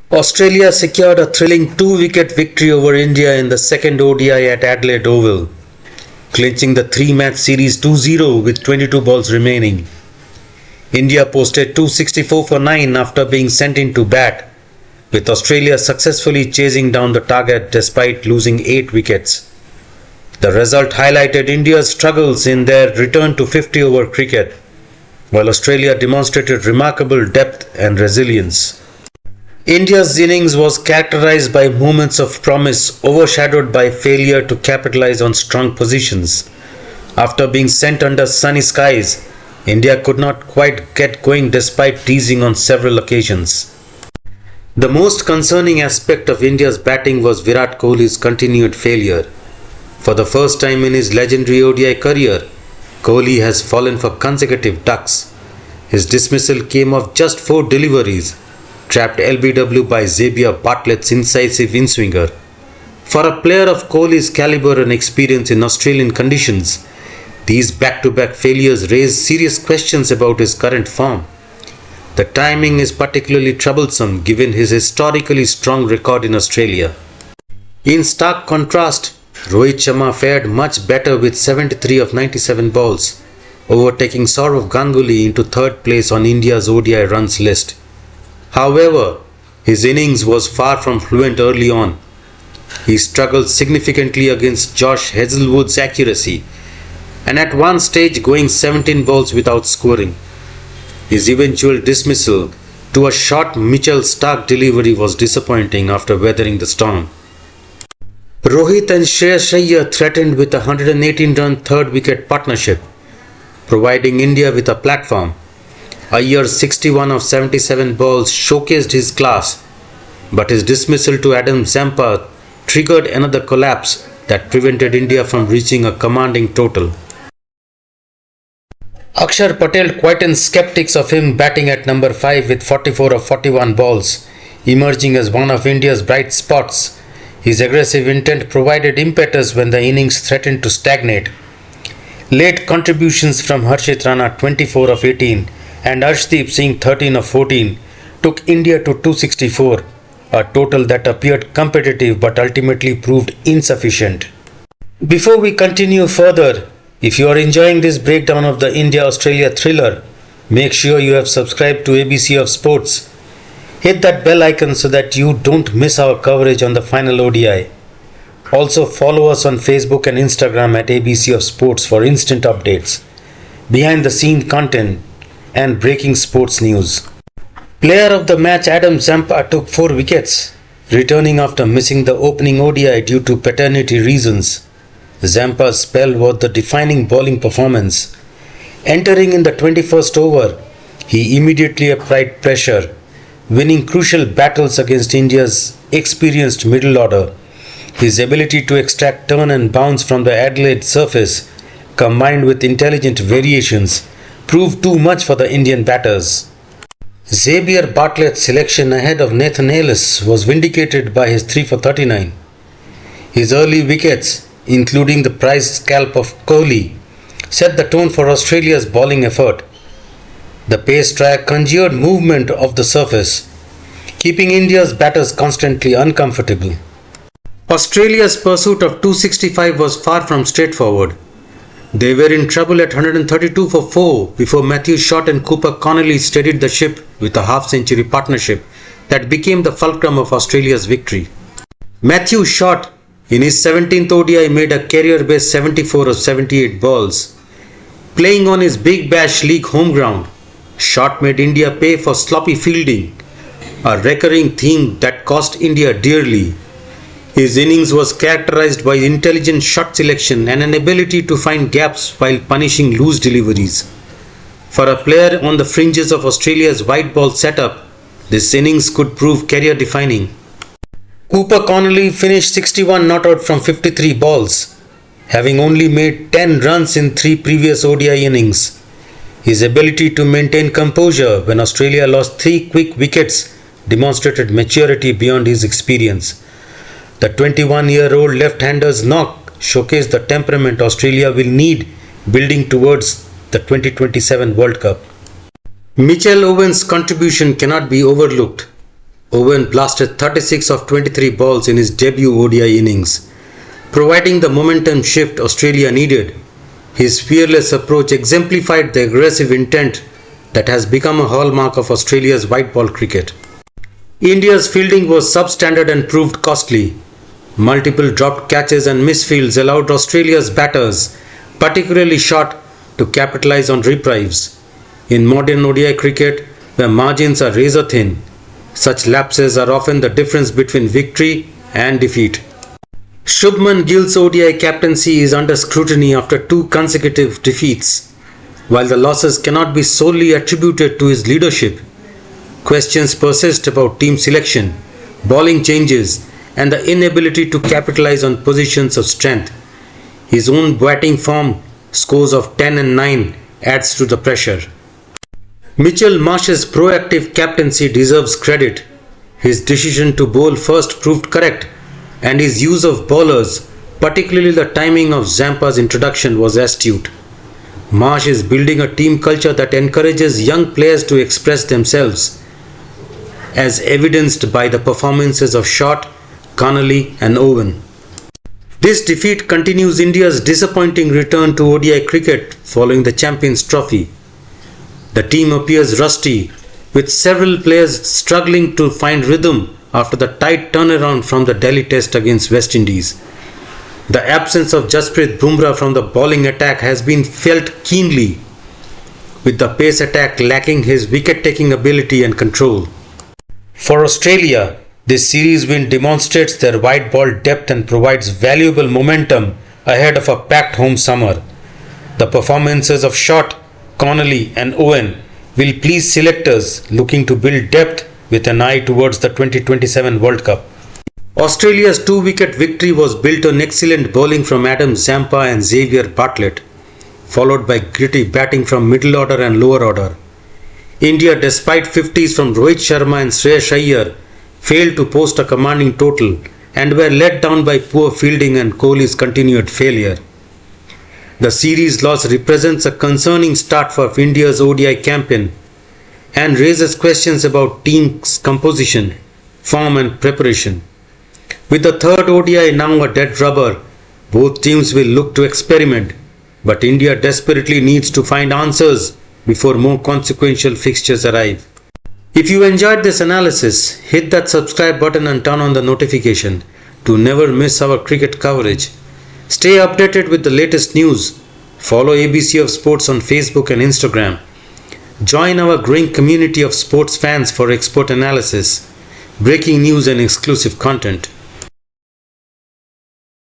Australia secured a thrilling two-wicket victory over India in the second ODI at Adelaide Oval, clinching the three-match series 2-0 with 22 balls remaining. India posted 264 for 9 after being sent in to bat, with Australia successfully chasing down the target despite losing 8 wickets. The result highlighted India's struggles in their return to 50-over cricket, while Australia demonstrated remarkable depth and resilience. India's innings was characterized by moments of promise overshadowed by failure to capitalize on strong positions. After being sent under sunny skies, India could not quite get going despite teasing on several occasions. The most concerning aspect of India's batting was Virat Kohli's continued failure. For the first time in his legendary ODI career, Kohli has fallen for consecutive ducks. His dismissal came off just 4 deliveries, trapped LBW by Xavier Bartlett's incisive in-swinger. For a player of Kohli's caliber and experience in Australian conditions, these back-to-back failures raise serious questions about his current form. The timing is particularly troublesome given his historically strong record in Australia. In stark contrast, Rohit Sharma fared much better with 73 of 97 balls, overtaking Sourav Ganguly into third place on India's ODI runs list. However, his innings was far from fluent early on. He struggled significantly against Josh Hazlewood's accuracy, and at one stage going 17 balls without scoring. His eventual dismissal to a short Mitchell Starc delivery was disappointing after weathering the storm. Rohit and Shreyas Iyer threatened with a 118-run third-wicket partnership, providing India with a platform. Iyer's 61 of 77 balls showcased his class, but his dismissal to Adam Zampa triggered another collapse that prevented India from reaching a commanding total. Akshar Patel quietened skeptics of him batting at number 5 with 44 of 41 balls, emerging as one of India's bright spots. His aggressive intent provided impetus when the innings threatened to stagnate. Late contributions from Harshit Rana 24 of 18 and Arshdeep Singh 13 of 14 took India to 264, a total that appeared competitive but ultimately proved insufficient. Before we continue further, if you are enjoying this breakdown of the India-Australia thriller, make sure you have subscribed to ABC of Sports. Hit that bell icon so that you don't miss our coverage on the final ODI. Also follow us on Facebook and Instagram at ABC of Sports for instant updates, behind-the-scene content, and breaking sports news. Player of the match Adam Zampa took 4 wickets, returning after missing the opening ODI due to paternity reasons. Zampa's spell was the defining bowling performance. Entering in the 21st over, he immediately applied pressure, winning crucial battles against India's experienced middle order. His ability to extract turn and bounce from the Adelaide surface, combined with intelligent variations, proved too much for the Indian batters. Xavier Bartlett's selection ahead of Nathan Ellis was vindicated by his 3 for 39. His early wickets, including the prize scalp of Kohli, set the tone for Australia's bowling effort. The pace track conjured movement of the surface, keeping India's batters constantly uncomfortable. Australia's pursuit of 265 was far from straightforward. They were in trouble at 132 for 4 before Matthew Short and Cooper Connolly steadied the ship with a half-century partnership that became the fulcrum of Australia's victory. Matthew Short, in his 17th ODI, made a career-best 74 of 78 balls. Playing on his Big Bash League home ground, Short made India pay for sloppy fielding, a recurring theme that cost India dearly. His innings was characterized by intelligent shot selection and an ability to find gaps while punishing loose deliveries. For a player on the fringes of Australia's white ball setup, this innings could prove career-defining. Cooper Connolly finished 61 not out from 53 balls, having only made 10 runs in 3 previous ODI innings. His ability to maintain composure when Australia lost 3 quick wickets demonstrated maturity beyond his experience. The 21-year-old left-hander's knock showcased the temperament Australia will need building towards the 2027 World Cup. Mitchell Owen's contribution cannot be overlooked. Owen blasted 36 of 23 balls in his debut ODI innings, providing the momentum shift Australia needed. His fearless approach exemplified the aggressive intent that has become a hallmark of Australia's white ball cricket. India's fielding was substandard and proved costly. Multiple dropped catches and misfields allowed Australia's batters, particularly short, to capitalise on reprieves. In modern ODI cricket, where margins are razor thin, such lapses are often the difference between victory and defeat. Shubman Gill's ODI captaincy is under scrutiny after 2 consecutive defeats. While the losses cannot be solely attributed to his leadership, questions persist about team selection, bowling changes, and the inability to capitalise on positions of strength. His own batting form, scores of 10 and 9, adds to the pressure. Mitchell Marsh's proactive captaincy deserves credit. His decision to bowl first proved correct, and his use of bowlers, particularly the timing of Zampa's introduction, was astute. Marsh is building a team culture that encourages young players to express themselves, as evidenced by the performances of Short, Connolly and Owen. This defeat continues India's disappointing return to ODI cricket following the Champions Trophy. The team appears rusty, with several players struggling to find rhythm after the tight turnaround from the Delhi Test against West Indies. The absence of Jasprit Bumrah from the bowling attack has been felt keenly, with the pace attack lacking his wicket-taking ability and control. For Australia, this series win demonstrates their white ball depth and provides valuable momentum ahead of a packed home summer. The performances of Short, Connolly and Owen will please selectors looking to build depth with an eye towards the 2027 World Cup. Australia's 2-wicket victory was built on excellent bowling from Adam Zampa and Xavier Bartlett, followed by gritty batting from middle order and lower order. India, despite 50s from Rohit Sharma and Shreyas Iyer, failed to post a commanding total and were let down by poor fielding and Kohli's continued failure. The series loss represents a concerning start for India's ODI campaign and raises questions about team's composition, form and preparation. With the third ODI now a dead rubber, both teams will look to experiment, but India desperately needs to find answers before more consequential fixtures arrive. If you enjoyed this analysis, hit that subscribe button and turn on the notification to never miss our cricket coverage. Stay updated with the latest news. Follow ABC of Sports on Facebook and Instagram. Join our growing community of sports fans for expert analysis, breaking news and exclusive content.